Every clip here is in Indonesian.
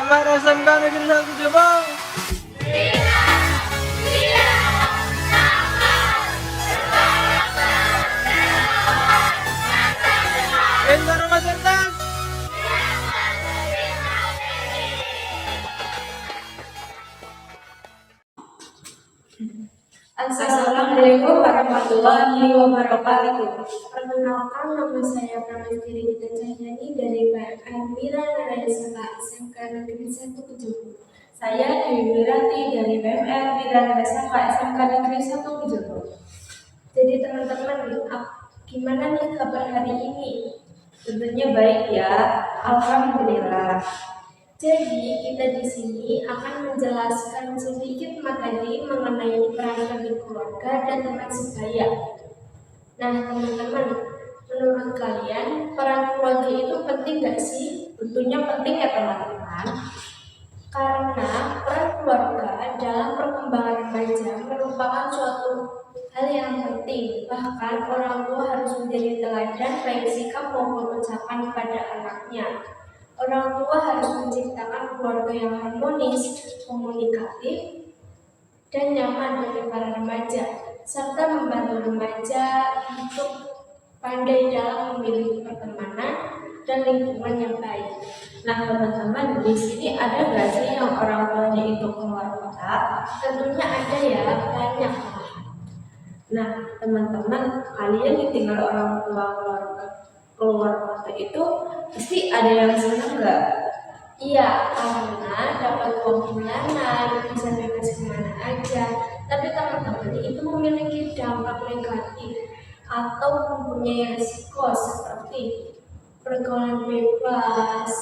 PMR SMK Negeri 1 Jombang. Pintar Mas Cerdas. Assalamualaikum warahmatullahi wabarakatuh. Perkenalkan, nama saya Pramestri Gita Cahyani dari PMR Mira Narayasaka SMK Negeri 1 Kejumbo. Saya Dewi Wiranti dari PMR Mira Narayasaka SMK Negeri 1 Kejumbo. Jadi teman-teman, gimana nih kabar hari ini? Tentunya baik ya, alhamdulillah. Jadi kita di sini akan menjelaskan sedikit materi mengenai peran bagi keluarga dan teman sebaya. Nah teman-teman, menurut kalian peran keluarga itu penting gak sih? Tentunya penting ya teman-teman. Karena peran keluarga dalam perkembangan remaja merupakan suatu hal yang penting. Bahkan orang tua harus menjadi teladan baik sikap maupun ucapan pada anaknya. Orang tua harus menciptakan keluarga yang harmonis, komunikatif, dan nyaman bagi para remaja, serta membantu remaja untuk pandai dalam memilih pertemanan dan lingkungan yang baik. Nah teman-teman, di sini ada nggak sih yang orang tuanya itu keluar kota? Tentunya ada ya, banyak. Nah teman-teman, kalian ditinggal orang tua keluar kota itu pasti ada yang senang nggak? Iya, karena dapat uang bulanan, bisa bebas kemana aja. Tapi teman-teman, itu memiliki dampak negatif atau mempunyai risiko seperti pergaulan bebas,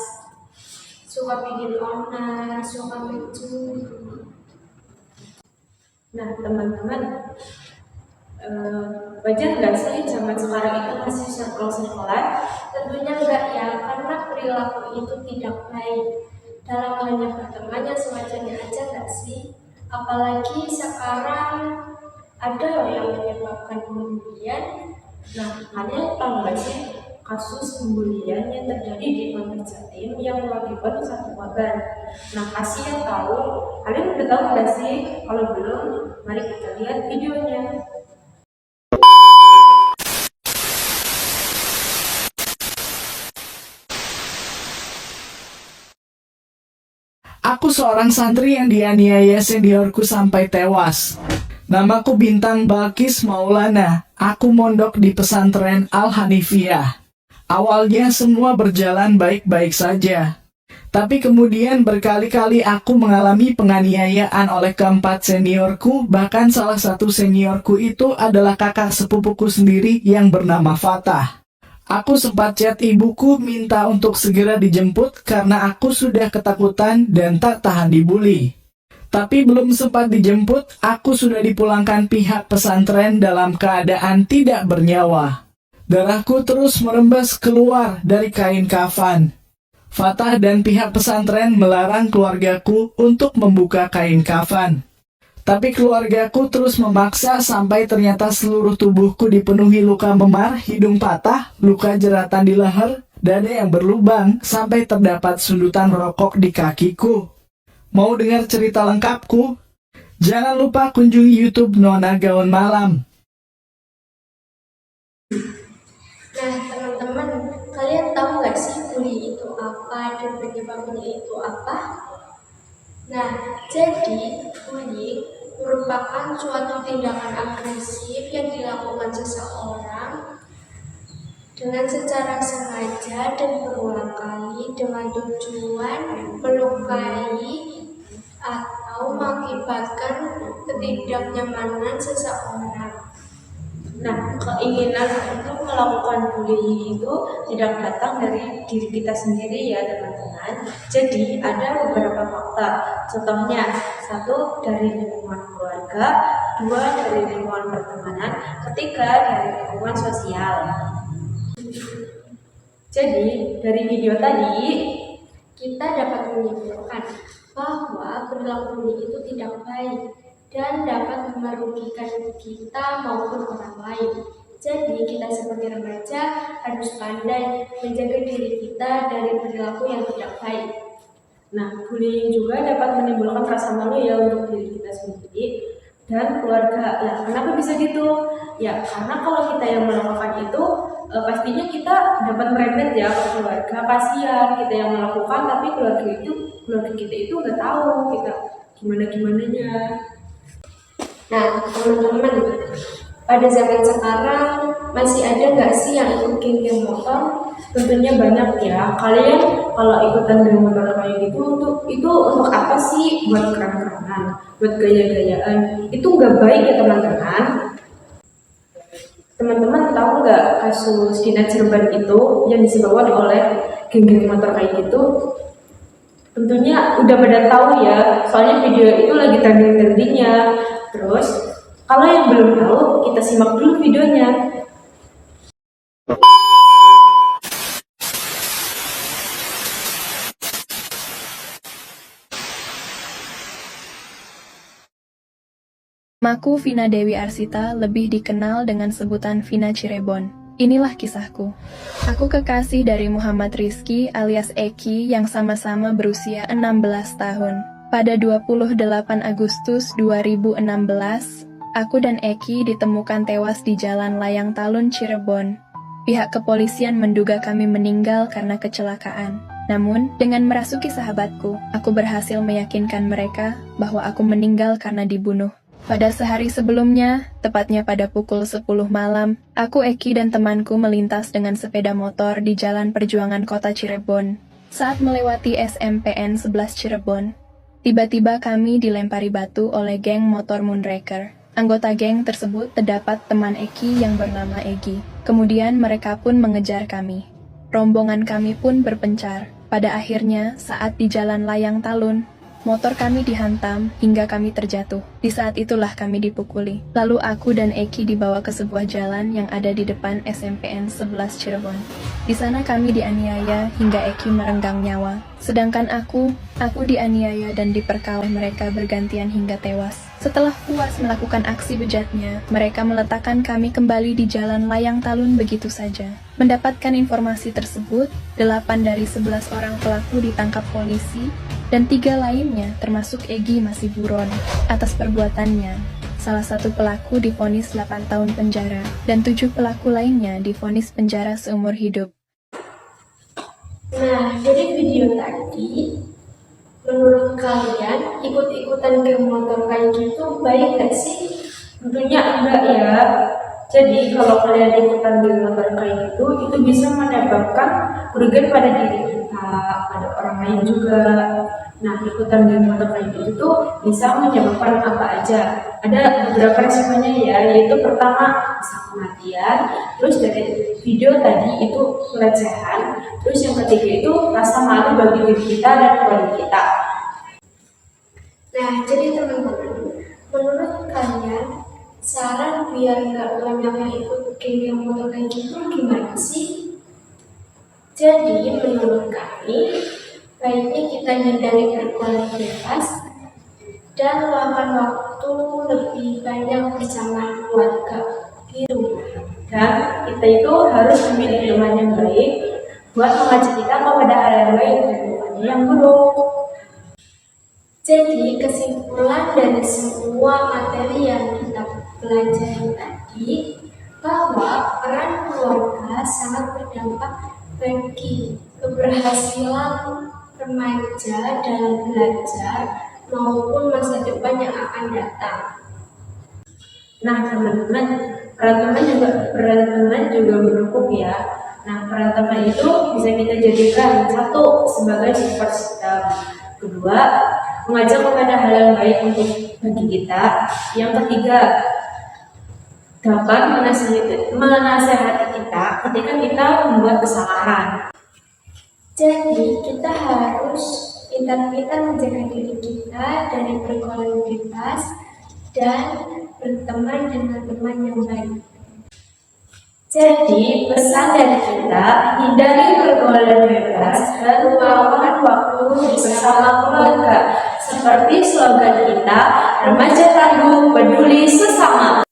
suka bikin onar, suka mencuri. Nah teman-teman, wajar nggak sih zaman sekarang itu masih sekolah-sekolah? Tentunya enggak ya, karena perilaku itu tidak baik. Dalam hanya berteman yang sewajarnya aja enggak sih? Apalagi sekarang ada loh yang menyebabkan pembulian. Nah kalian tahu nggak sih kasus pembulian yang terjadi di Pondok Jatim yang mengakibatkan satu korban? Nah kasih yang tahu, kalian udah tahu nggak sih? Kalau belum, mari kita lihat videonya. Aku seorang santri yang dianiaya seniorku sampai tewas. Namaku Bintang Balkis Maulana. Aku mondok di pesantren Al-Hanifiyah. Awalnya semua berjalan baik-baik saja. Tapi kemudian berkali-kali aku mengalami penganiayaan oleh keempat seniorku. Bahkan salah satu seniorku itu adalah kakak sepupuku sendiri yang bernama Fatah. Aku sempat chat ibuku minta untuk segera dijemput karena aku sudah ketakutan dan tak tahan dibully. Tapi belum sempat dijemput, aku sudah dipulangkan pihak pesantren dalam keadaan tidak bernyawa. Darahku terus merembes keluar dari kain kafan. Fatah dan pihak pesantren melarang keluargaku untuk membuka kain kafan. Tapi keluargaku terus memaksa sampai ternyata seluruh tubuhku dipenuhi luka memar, hidung patah, luka jeratan di leher, dada yang berlubang, sampai terdapat sundutan rokok di kakiku. Mau dengar cerita lengkapku? Jangan lupa kunjungi YouTube Nona Gaun Malam. Nah, teman-teman, kalian tahu nggak sih bully itu apa dan penyebabnya itu apa? Nah, jadi bullying merupakan suatu tindakan agresif yang dilakukan seseorang dengan secara sengaja dan berulang kali dengan tujuan melukai atau mengakibatkan ketidaknyamanan seseorang. Nah, keinginan untuk melakukan bullying itu tidak datang dari diri kita sendiri ya teman-teman. Jadi ada beberapa faktor. Contohnya, 1 dari lingkungan keluarga, 2 dari lingkungan pertemanan, 3 dari lingkungan sosial. Jadi dari video tadi Kita dapat menyimpulkan bahwa perilaku bullying itu tidak baik dan dapat merugikan kita maupun orang lain. Jadi kita sebagai remaja harus pandai menjaga diri kita dari perilaku yang tidak baik. Nah, bullying juga dapat menimbulkan rasa malu ya untuk diri kita sendiri dan keluarga. Nah, kenapa bisa gitu? Ya, karena kalau kita yang melakukan itu, pastinya kita dapat merembet ya ke keluarga. Kasihan kita yang melakukan, tapi keluarga kita itu nggak tahu kita gimana-gimananya. Nah, teman-teman, pada zaman sekarang masih ada nggak sih yang ikut geng motor? Tentunya banyak ya. Kalian kalau ikutan geng motor kayak gitu itu untuk apa sih? Buat keren-kerenan, buat gaya-gayaan. Itu nggak baik ya teman-teman. Teman-teman tahu nggak kasus di Cirebon itu yang disebabkan oleh geng-geng motor kayak gitu? Tentunya udah pada tahu ya, soalnya video itu lagi trending-trendingnya. Terus kalau yang belum tahu, kita simak dulu videonya. Namaku Vina Dewi Arsita, lebih dikenal dengan sebutan Vina Cirebon. Inilah kisahku. Aku kekasih dari Muhammad Rizky alias Eki yang sama-sama berusia 16 tahun. Pada 28 Agustus 2016, aku dan Eki ditemukan tewas di Jalan Layang Talun, Cirebon. Pihak kepolisian menduga kami meninggal karena kecelakaan. Namun, dengan merasuki sahabatku, aku berhasil meyakinkan mereka bahwa aku meninggal karena dibunuh. Pada sehari sebelumnya, tepatnya pada pukul 10 malam, aku, Eki, dan temanku melintas dengan sepeda motor di Jalan Perjuangan Kota Cirebon. Saat melewati SMPN 11 Cirebon, tiba-tiba kami dilempari batu oleh geng motor Moonraker. Anggota geng tersebut terdapat teman Eki yang bernama Egi. Kemudian mereka pun mengejar kami. Rombongan kami pun berpencar. Pada akhirnya, saat di Jalan Layang Talun, motor kami dihantam hingga kami terjatuh. Di saat itulah kami dipukuli. Lalu aku dan Eki dibawa ke sebuah jalan yang ada di depan SMPN 11 Cirebon. Di sana kami dianiaya hingga Eki merenggang nyawa. Sedangkan aku dianiaya dan diperkala mereka bergantian hingga tewas. Setelah puas melakukan aksi bejatnya, mereka meletakkan kami kembali di Jalan Layang Talun begitu saja. Mendapatkan informasi tersebut, 8 dari 11 orang pelaku ditangkap polisi, dan 3 lainnya termasuk Egi masih buron atas perbuatannya. Salah satu pelaku divonis 8 tahun penjara, dan 7 pelaku lainnya divonis penjara seumur hidup. Nah, dari video tadi, Menurut kalian, ikut-ikutan game motor kayak gitu baik gak sih? Tentunya enggak ya. Jadi kalau kalian ikutan geng motor kayak gitu, itu bisa menyebabkan kerugian pada diri kita, pada orang lain juga. Nah, ikutan geng motor kayak gitu tuh bisa menyebabkan apa aja. Ada beberapa resikonya ya, yaitu pertama bisa kematian, terus dari video tadi itu pelecehan, terus yang ketiga itu rasa malu bagi diri kita dan keluarga kita. Nah, jadi teman-teman, menurut kalian, saran biar nggak banyak yang ikut game motor kayak gitu gimana sih? Jadi, menurut kami, baiknya kita hindari berkeluarga bebas dan luangkan waktu lebih banyak bersama keluarga di rumah. Dan kita itu harus memilih teman yang baik buat mengajak kita kepada hal yang baik dan bukannya yang buruk. Jadi, kesimpulan dari semua materi yang kita pelajari tadi, bahwa peran keluarga sangat berdampak bagi keberhasilan remaja dalam belajar maupun masa depan yang akan datang. Nah, teman-teman, peran teman juga mendukung ya. Nah, peran teman itu bisa kita jadikan satu sebagai support system, kedua mengajak kepada hal yang baik untuk bagi kita, yang ketiga dapat menasehati kita ketika kita membuat kesalahan. Jadi, kita harus pintar-pintar menjaga diri kita dari berkolonialitas dan berteman dengan teman yang baik. Jadi, pesan dari kita, hindari pergaulan bebas dan luangkan waktu bersama keluarga. Seperti slogan kita, remaja tangguh, peduli sesama.